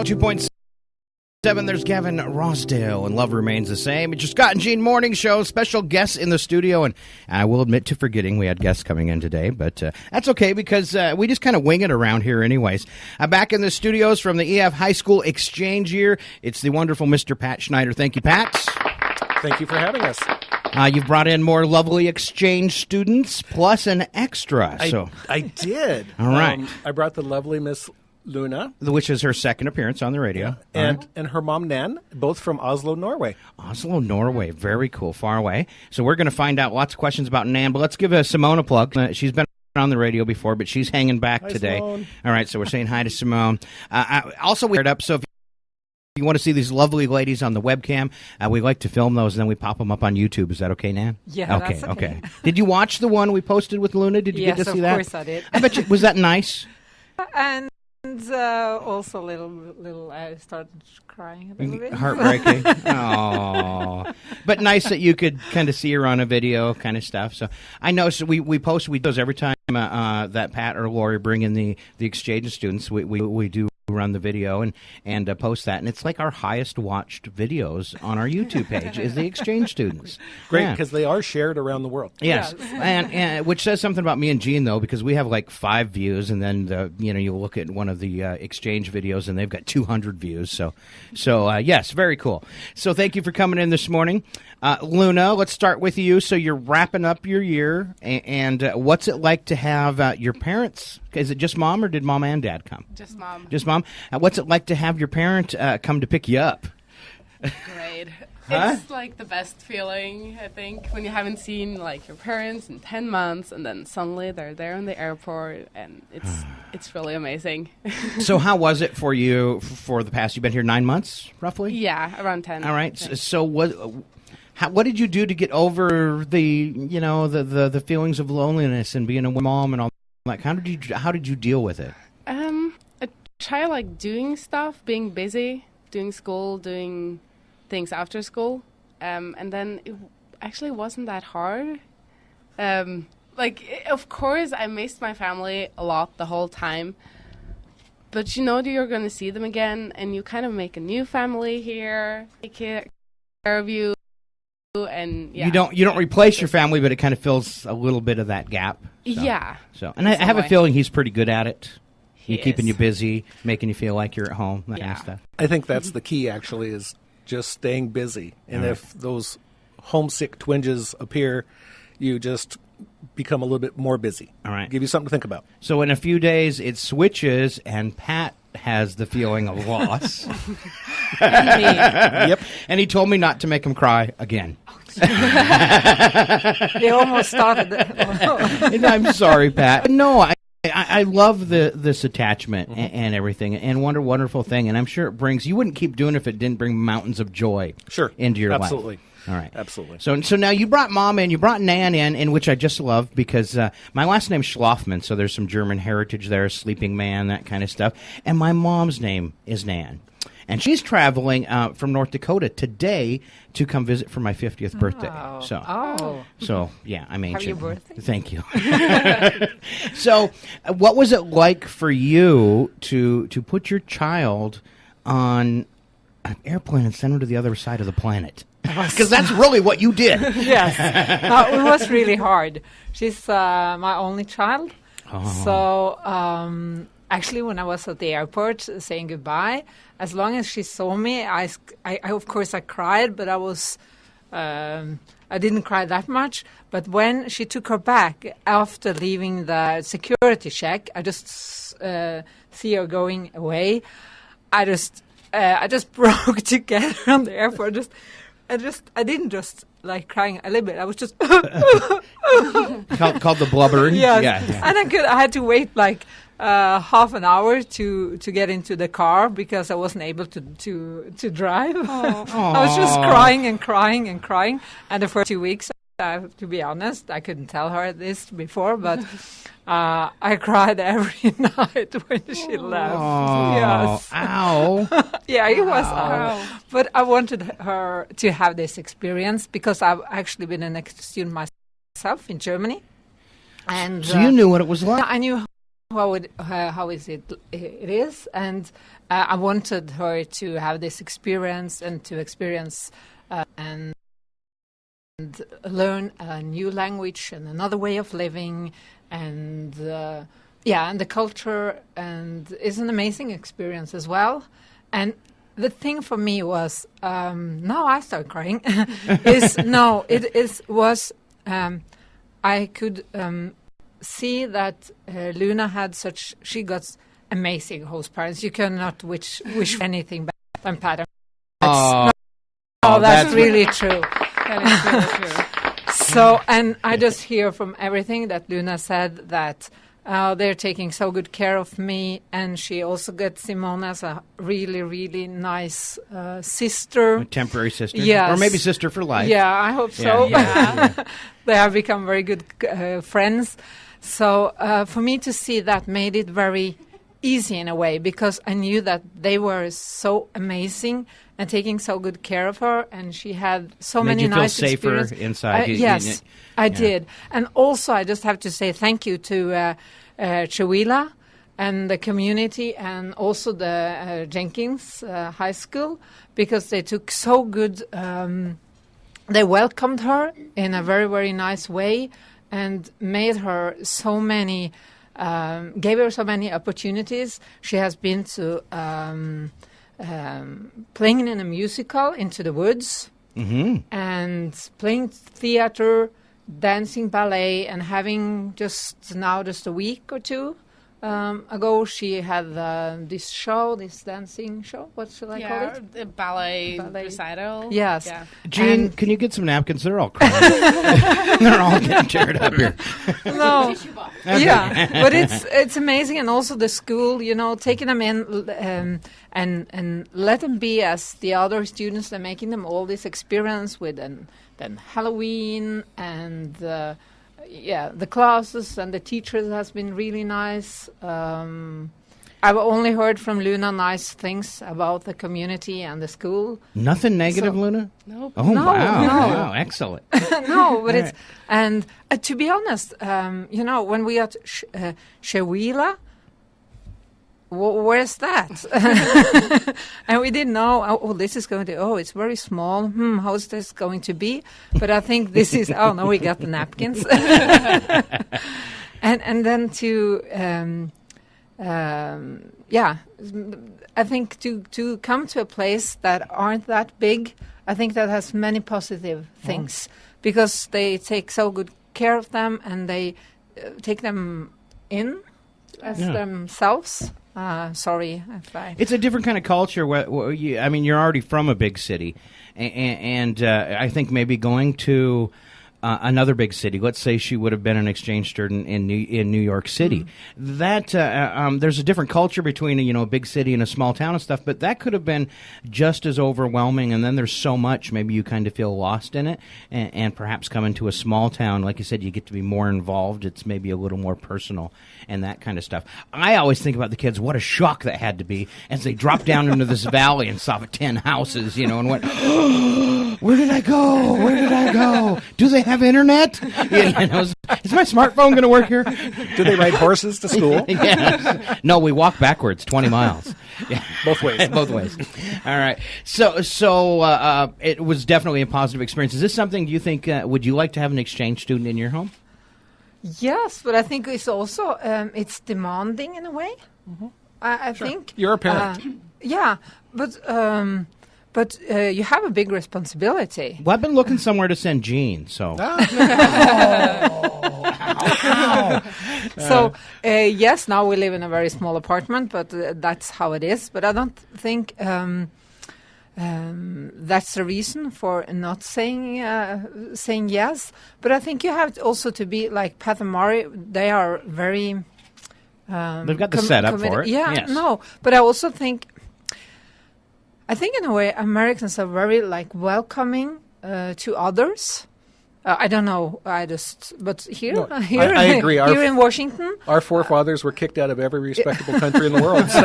.7, there's Gavin Rossdale, and Love Remains the Same. It's your Scott and Jean Morning Show. Special guests in the studio, and I will admit to forgetting we had guests coming in today, but that's okay because we just kind of wing it around here anyways. Back in the studios from the EF High School Exchange Year, it's the wonderful Mr. Pat Schneider. Thank you, Pat. Thank you for having us. You've brought in more lovely exchange students, plus an extra. I did. All right. I brought the lovely Miss Luna, which is her second appearance on the radio. And her mom, Nan, both from Oslo, Norway. Oslo, Norway. Very cool. Far away. So we're going to find out lots of questions about Nan, but let's give Simone a plug. She's been on the radio before, but she's hanging back Hi, today. Simone. All right, so we're saying hi to Simone. Also, we up, so if you want to see these lovely ladies on the webcam, we like to film those, and then we pop them up on YouTube. Is that okay, Nan? Yeah, that's okay. Did you watch the one we posted with Luna? Did you get to see that? Yes, of course I did. I bet you, was that nice? And also little I started crying a little bit. Heartbreaking. Oh, but nice that you could kind of see her on a video, kind of stuff. So I know. So we post those every time that Pat or Lori bring in the exchange students. We do run the video and post that, and it's like our highest watched videos on our YouTube page is the exchange students. Great, because they are shared around the world. Yes, and which says something about me and Jean though, because we have like 5 views, and then you look at one of the exchange videos and they've got 200 views. So yes, very cool. So thank you for coming in this morning, Luna. Let's start with you. So you're wrapping up your year, and what's it like to have your parents? Is it just mom, or did mom and dad come? Just mom. Just mom. What's it like to have your parent come to pick you up? Great. Huh? It's like the best feeling, I think, when you haven't seen like your parents in 10 months and then suddenly they're there in the airport, and it's really amazing. So how was it for you for the past, you've been here 9 months, roughly? Yeah, around 10. All right. So what did you do to get over the feelings of loneliness and being a mom and all that? How did you deal with it? I try like doing stuff, being busy, doing school, doing things after school, and then it actually wasn't that hard. Of course, I missed my family a lot the whole time, but you know that you're going to see them again, and you kind of make a new family here, take care of you, and yeah. You don't replace your family, but it kind of fills a little bit of that gap. So, yeah. So, and I have a feeling he's pretty good at it. He's keeping you busy, making you feel like you're at home, that kind of stuff. I think that's the key, actually, is just staying busy. And if those homesick twinges appear, you just become a little bit more busy. All right. Give you something to think about. So in a few days, it switches, and Pat has the feeling of loss. Yep. And he told me not to make him cry again. They almost started. And I'm sorry, Pat. No, I love this attachment and everything, and wonderful thing, and I'm sure it brings. You wouldn't keep doing it if it didn't bring mountains of joy. Into your life. Absolutely. All right. Absolutely. So now you brought Mom in, you brought Nan in which I just love because my last name's Schlafman, so there's some German heritage there, sleeping man, that kind of stuff. And my mom's name is Nan. And she's traveling from North Dakota today to come visit for my 50th birthday. So yeah, I mean, happy birthday! Thank you. So, what was it like for you to put your child on an airplane and send her to the other side of the planet? Because that's really what you did. Yes, it was really hard. She's my only child, so. Actually, when I was at the airport saying goodbye, as long as she saw me, I of course I cried, but I didn't cry that much. But when she took her back after leaving the security check, I just see her going away. I just broke together on the airport. I didn't just like crying a little bit. I was just called the blubbering. Yes. Yeah. And I had to wait like half an hour to get into the car because I wasn't able to drive. I was just crying and crying and crying. And the first 2 weeks To be honest, I couldn't tell her this before, but I cried every night when she left. Oh, Yes. ow. Yeah, it was Wow. but I wanted her to have this experience because I've actually been an exchange student myself in Germany. And So you knew what it was like? I knew how is it is, and I wanted her to have this experience and to experience and learn a new language and another way of living, and and the culture, and it's an amazing experience as well. And the thing for me was now I start crying. I could see that Luna had she got amazing host parents. You cannot wish anything better than Pat. That's really true. That is really true. So, and I just hear from everything that Luna said that they're taking so good care of me, and she also got Simone as a really, really nice sister. A temporary sister? Yes. Or maybe sister for life. Yeah, I hope so. Yeah. They have become very good friends. So for me to see that made it very easy in a way, because I knew that they were so amazing and taking so good care of her, and she had so Made many you feel nice safer experiences. inside. Yes, I did. And also, I just have to say thank you to Chewelah and the community, and also the Jenkins High School, because they took so good. They welcomed her in a very, very nice way, and made her so many. Gave her so many opportunities. She has been to playing in a musical, Into the Woods, and playing theater, dancing ballet, and having just a week or two ago, she had this dancing show. What should I call it? The ballet recital. Yes. Yeah. Jean, can you get some napkins? They're all crying. They're all getting teared up here. No. Yeah, but it's amazing, and also the school, taking them in and let them be as the other students. They're making them all this experience with then Halloween and the classes and the teachers has been really nice. I've only heard from Luna nice things about the community and the school. Nothing negative, Luna? Nope. Oh, No, wow. no. Wow, excellent. No, but All it's and to be honest, when we got Chewelah, where's that? And we didn't know. Oh, this is going to. Oh, it's very small. How's this going to be? But I think this is. Oh no, we got the napkins. and then to. I think to come to a place that aren't that big, I think that has many positive things, because they take so good care of them, and they take them in as themselves. Sorry if I... It's a different kind of culture. You're already from a big city, and I think maybe going to another big city. Let's say she would have been an exchange student in New York City. That there's a different culture between a big city and a small town and stuff. But that could have been just as overwhelming. And then there's so much. Maybe you kind of feel lost in it, and perhaps coming to a small town, like you said, you get to be more involved. It's maybe a little more personal and that kind of stuff. I always think about the kids. What a shock that had to be as they dropped down into this valley and saw 10 houses, and went, where did I go? Where did I go? Do they have internet? Is my smartphone going to work here? Do they ride horses to school? Yes. No, we walk backwards 20 miles. Yeah. Both ways. Both ways. All right. So it was definitely a positive experience. Is this something, do you think, would you like to have an exchange student in your home? Yes, but I think it's also it's demanding in a way. I think You're a parent. yeah, but you have a big responsibility. Well, I've been looking somewhere to send Jean, so. So yes, now we live in a very small apartment, but that's how it is. But I don't think that's the reason for not saying yes. But I think you have also to be like Pat and Mari. They are very. They've got the setup for it. Yeah, yes. no, but I also think. I think in a way Americans are very welcoming to others. I don't know. But here, No, here, I agree. Here in Washington, Our forefathers were kicked out of every respectable country in the world. So.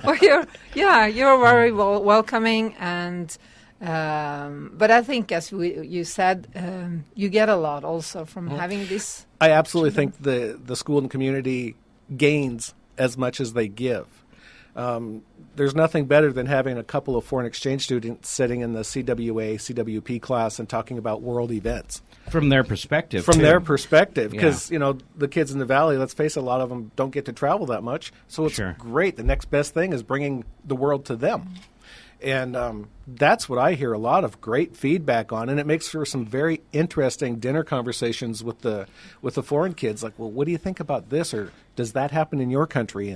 well, you're very welcoming, and but I think, as you said, you get a lot also from having this. I absolutely think the school and community gains as much as they give. There's nothing better than having a couple of foreign exchange students sitting in the CWA, CWP class and talking about world events. From their perspective. From too. their perspective, because, Yeah. the kids in the Valley, let's face it, a lot of them don't get to travel that much. So it's Sure. great. The next best thing is bringing the world to them. And that's what I hear a lot of great feedback on, and it makes for some very interesting dinner conversations with the foreign kids. Like, well, what do you think about this, or does that happen in your country?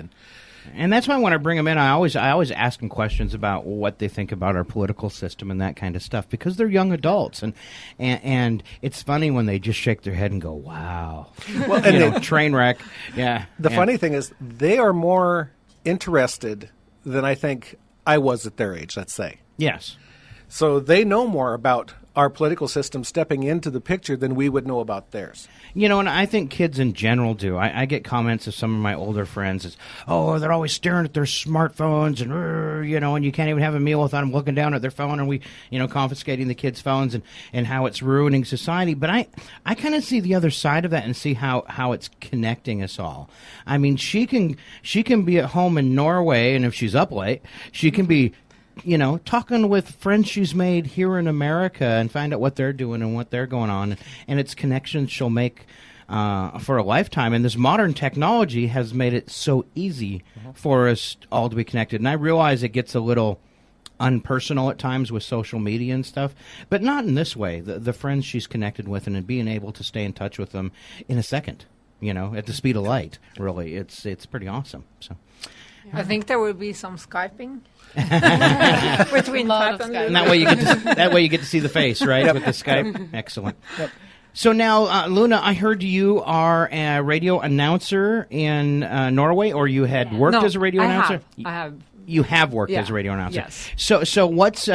And that's why when I bring them in, I always ask them questions about what they think about our political system and that kind of stuff, because they're young adults, and it's funny when they just shake their head and go, "Wow," Well, and train wreck. Yeah. the funny thing is, they are more interested than I think I was at their age. Let's say. Yes. So they know more about our political system stepping into the picture than we would know about theirs. And I think kids in general do. I get comments of some of my older friends. It's, oh, they're always staring at their smartphones and, and you can't even have a meal without them looking down at their phone, and we, confiscating the kids' phones and how it's ruining society. But I kind of see the other side of that and see how it's connecting us all. I mean, she can be at home in Norway, and if she's up late, she can be talking with friends she's made here in America and find out what they're doing and what they're going on. And it's connections she'll make for a lifetime. And this modern technology has made it so easy for us all to be connected. And I realize it gets a little unpersonal at times with social media and stuff, but not in this way. The friends she's connected with and being able to stay in touch with them in a second, at the speed of light, really, it's pretty awesome. So. I think there will be some Skyping between Pat and Luna. And that way you get to see the face, right? With the Skype. Excellent. Yep. So now, Luna, I heard you are a radio announcer in Norway, or you had worked as a radio announcer? I have. You have worked as a radio announcer. Yes. So what's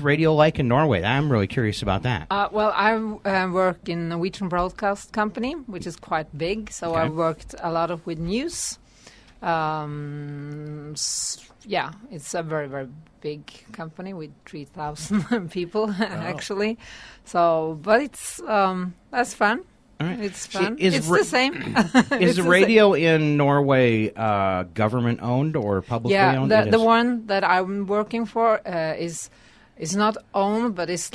radio like in Norway? I'm really curious about that. Well, I work in a Norwegian broadcast company, which is quite big. So Okay. I worked a lot with news. It's a very, very big company with 3,000 people, actually. So, but it's that's fun. All right. It's fun. Is it's ra- the same. Is the radio in Norway government owned or publicly owned? Yeah, It the is. one that I'm working for is not owned, but it's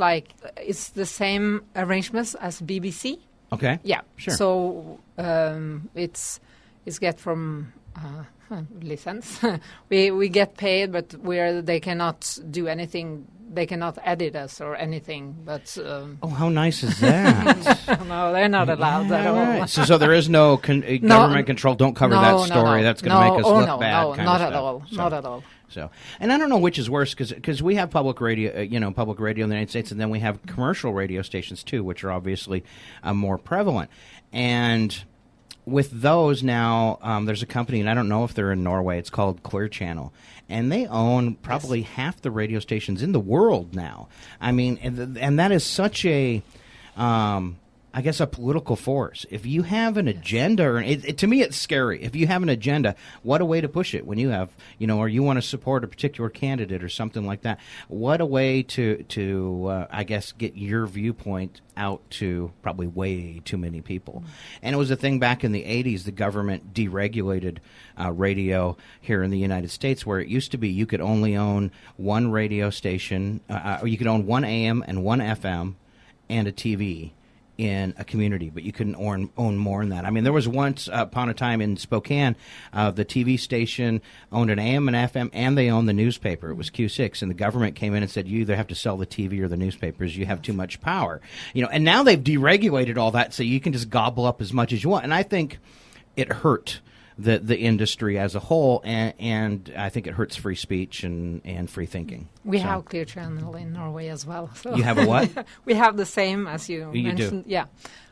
the same arrangements as BBC. Okay. Yeah. Sure. So it's get from license. we get paid, but they cannot do anything. They cannot edit us or anything. But Oh, how nice is that? no, they're not allowed at all. Right. So there is no government control. Don't cover that story. That's going to make us look bad. No, kind not of at stuff. all. So, Not at all. So, and I don't know which is worse because we have public radio, public radio in the United States, and then we have commercial radio stations too, which are obviously more prevalent. And with those now, there's a company, and I don't know if they're in Norway. It's called Clear Channel, and they own probably half the radio stations in the world now. I mean, and that is such a, I guess, a political force. If you have an agenda, or to me, it's scary. If you have an agenda, what a way to push it when you have, or you want to support a particular candidate or something like that. What a way to I guess, get your viewpoint out to probably way too many people. And it was a thing back in the 80s, the government deregulated radio here in the United States, where it used to be you could only own one radio station, or you could own one AM and one FM and a TV in a community, but you couldn't own more than that. I mean, there was once upon a time in Spokane, the TV station owned an AM and FM, and they owned the newspaper. It was Q6, and the government came in and said, you either have to sell the TV or the newspapers. You have too much power. And now they've deregulated all that, so you can just gobble up as much as you want. And I think it hurt the industry as a whole, and I think it hurts free speech and free thinking. We have Clear Channel in Norway as well. So You have a what? We have the same as you mentioned. Do? Yeah,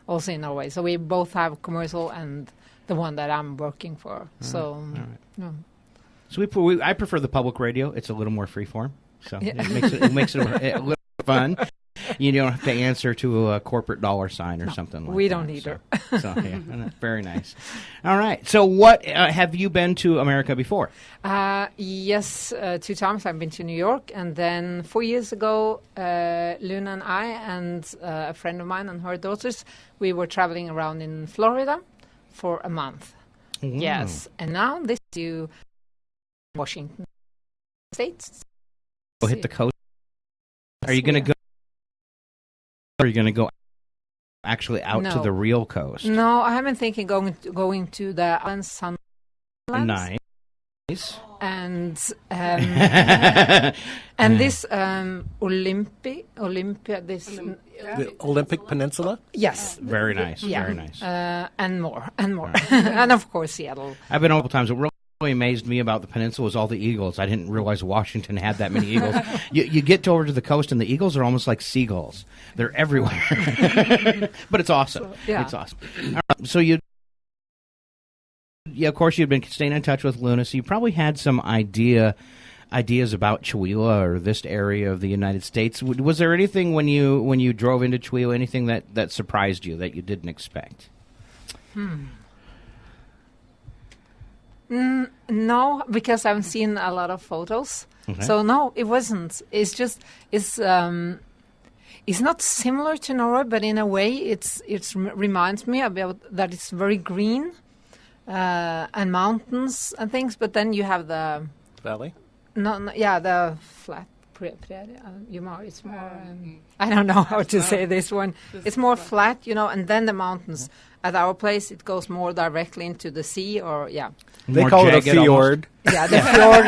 also in Norway. So we both have commercial and the one that I'm working for. So I prefer the public radio. It's a little more freeform, so it makes it a little fun. You don't have to answer to a corporate dollar sign or something like that. We don't either. So yeah, very nice. All right. So what have you been to America before? Yes, 2 times. I've been to New York, and then 4 years ago, Luna and I and a friend of mine and her daughters, we were traveling around in Florida for a month. Wow. Yes, and now this to Washington States. Go hit the coast. Are you going to go? Or are you going to go actually out to the real coast? No, I haven't thinking going to the islands. Nice. And and this Olympia, this The Olympic Peninsula? yes, Very nice. yeah, Very nice. and more, and of course Seattle. I've been a couple times. What really amazed me about the peninsula was all the eagles. I didn't realize Washington had that many eagles. You get over to the coast, and the eagles are almost like seagulls. They're everywhere. But it's awesome. Yeah. It's awesome. All right, so of course, you'd been staying in touch with Luna, so you probably had some ideas about Chewelah or this area of the United States. Was there anything when you drove into Chewelah, anything that surprised you that you didn't expect? No, because I've seen a lot of photos. Okay. So no, it wasn't. It's not similar to Norway, but in a way, it reminds me about that it's very green and mountains and things. But then you have the Valley? the flat prairie. It's more. I don't know how to say this one. It's more flat, and then the mountains. At our place, it goes more directly into the sea, or They More call it a jagged almost? fjord. yeah, the fjord.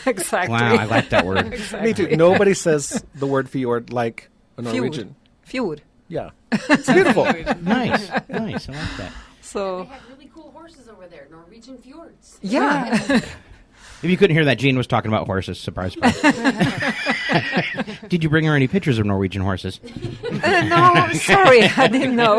Exactly. Wow, I like that word. Me too. Nobody says the word fjord like a Norwegian. Fjord. Yeah. It's beautiful. Nice. I like that. So They have really cool horses over there, Norwegian fjords. yeah. If you couldn't hear that, Jean was talking about horses. Surprise, surprise. Did you bring her any pictures of Norwegian horses? No, sorry, I didn't know.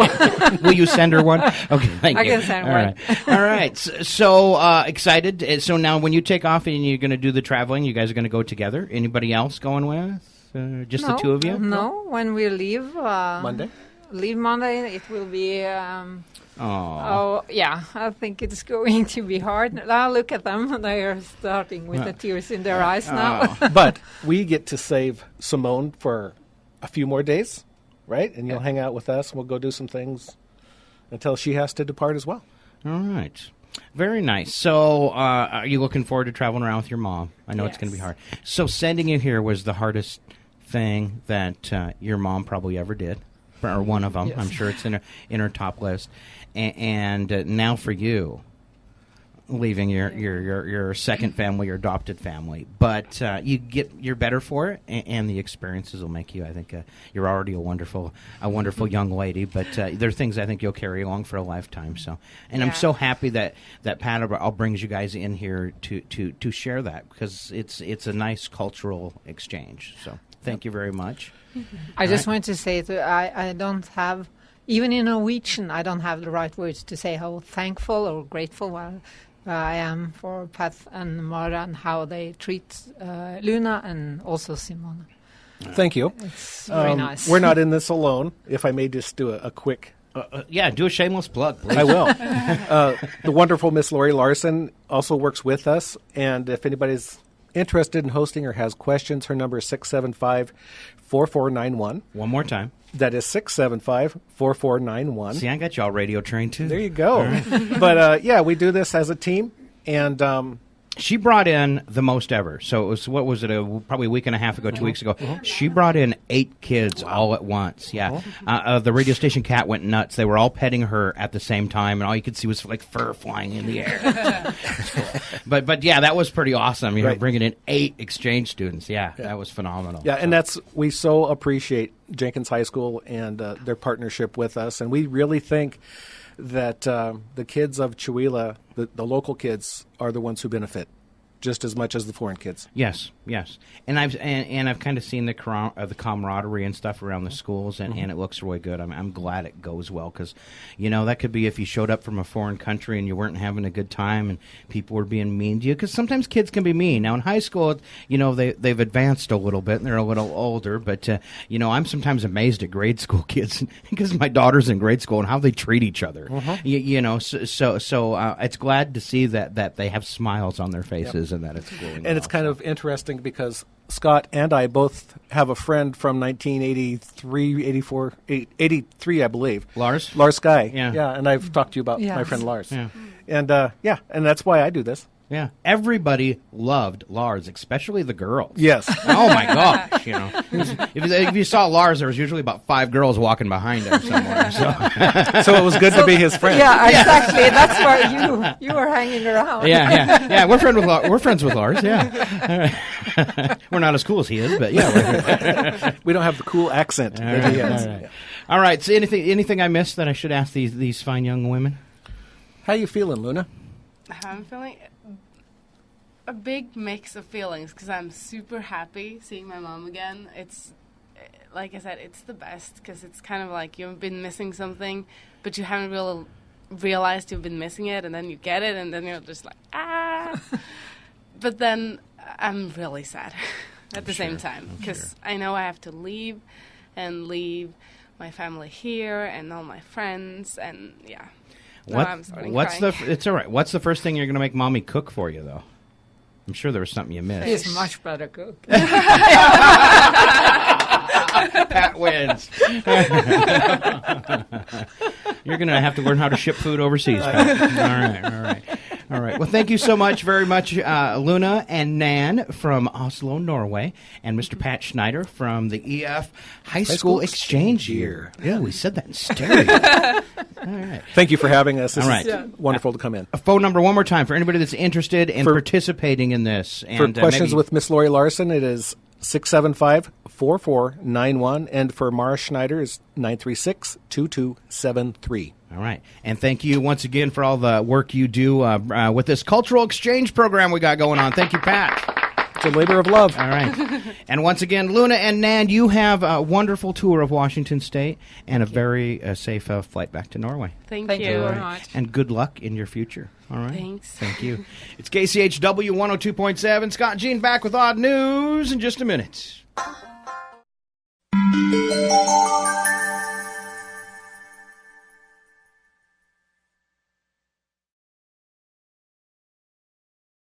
Will you send her one? Okay, thank I you. can send All one. right. All right. So excited. So now when you take off and you're going to do the traveling, you guys are going to go together. Anybody else going with? Just the two of you? No, when we leave Monday? Leave Monday, it will be. Oh. Yeah, I think it's going to be hard. Now look at them; they are starting with the tears in their eyes now. But we get to save Simone for a few more days, right? And you'll hang out with us, and we'll go do some things until she has to depart as well. All right. Very nice. So are you looking forward to traveling around with your mom? I know it's going to be Yes. hard. So sending you here was the hardest thing that your mom probably ever did, or one of them. Yes. I'm sure it's in her top list. And now for you, leaving your second family, your adopted family, but you're better for it, and the experiences will make you. I think you're already a wonderful young lady, but there are things I think you'll carry along for a lifetime. So, and I'm Yeah. so happy that Pat all brings you guys in here to share that, because it's a nice cultural exchange. So, thank you very much. I just want to say that I don't have, even in Norwegian, I don't have the right words to say how thankful or grateful I am for Pat and Mara and how they treat Luna and also Simone. Thank you. It's very nice. We're not in this alone. If I may just do a quick... Do a shameless plug, please. I will. The wonderful Miss Lori Larson also works with us, and if anybody's interested in hosting or has questions, her number is 675-4491. One more time. That is 675-4491. See, I got you all radio trained, too. There you go. But, we do this as a team, and... She brought in the most ever. So it was, what was it, probably a week and a half ago, 2 weeks ago. She brought in 8 kids all at once. Yeah. The radio station cat went nuts. They were all petting her at the same time, and all you could see was like fur flying in the air. but yeah, that was pretty awesome. You know, Right. bringing in 8 exchange students. Yeah, that was phenomenal. Yeah, and we so appreciate Jenkins High School and their partnership with us, and we really think that the kids of Chewelah, the local kids, are the ones who benefit just as much as the foreign kids. Yes. Yes, and I've kind of seen the camaraderie and stuff around the schools, and it looks really good. I'm glad it goes well because, that could be if you showed up from a foreign country and you weren't having a good time and people were being mean to you, because sometimes kids can be mean. Now in high school, they've advanced a little bit and they're a little older, but I'm sometimes amazed at grade school kids because my daughter's in grade school and how they treat each other. So it's glad to see that they have smiles on their faces and that it's going. And it's kind of interesting because Scott and I both have a friend from 1983, 84, 83, I believe. Lars Guy. Yeah. And I've talked to you about Yes. my friend Lars. Yeah. And and that's why I do this. Yeah, everybody loved Lars, especially the girls. Yes. Oh my gosh, if you saw Lars, there was usually about 5 girls walking behind him somewhere. So it was good to be his friend. Yeah, exactly. That's why you were hanging around. Yeah. We're friends with Lars. Yeah, we're not as cool as he is, but yeah, We don't have the cool accent that he has. All right. So anything I missed that I should ask these fine young women? How you feeling, Luna? I'm feeling a big mix of feelings because I'm super happy seeing my mom again. It's, like I said, it's the best because it's kind of like you've been missing something, but you haven't really realized you've been missing it, and then you get it, and then you're just like, ah. But then I'm really sad at the same time because I know I have to leave my family here and all my friends, and yeah. I'm starting crying. It's all right. What's the first thing you're going to make Mommy cook for you, though? I'm sure there was something you missed. He's much better cook. Pat wins. You're going to have to learn how to ship food overseas, Pat. All right. Well, thank you so much, very much, Luna and Nan from Oslo, Norway, and Mr. Pat Schneider from the EF High School Exchange Year. Yeah, we said that in stereo. All right. Thank you for having us. This All right. is wonderful to come in. A phone number one more time for anybody that's interested in participating in this. And, for questions with Miss Lori Larson, it is 675-4491, and for Mara Schneider is 936-2273. All right. And thank you once again for all the work you do with this cultural exchange program we got going on. Thank you, Pat. It's a labor of love. All right. And once again, Luna and Nan, you have a wonderful tour of Washington State and a very safe flight back to Norway. Thank Thank you very much. And good luck in your future. All right. Thanks. Thank you. It's KCHW 102.7. Scott and Jean back with odd news in just a minute.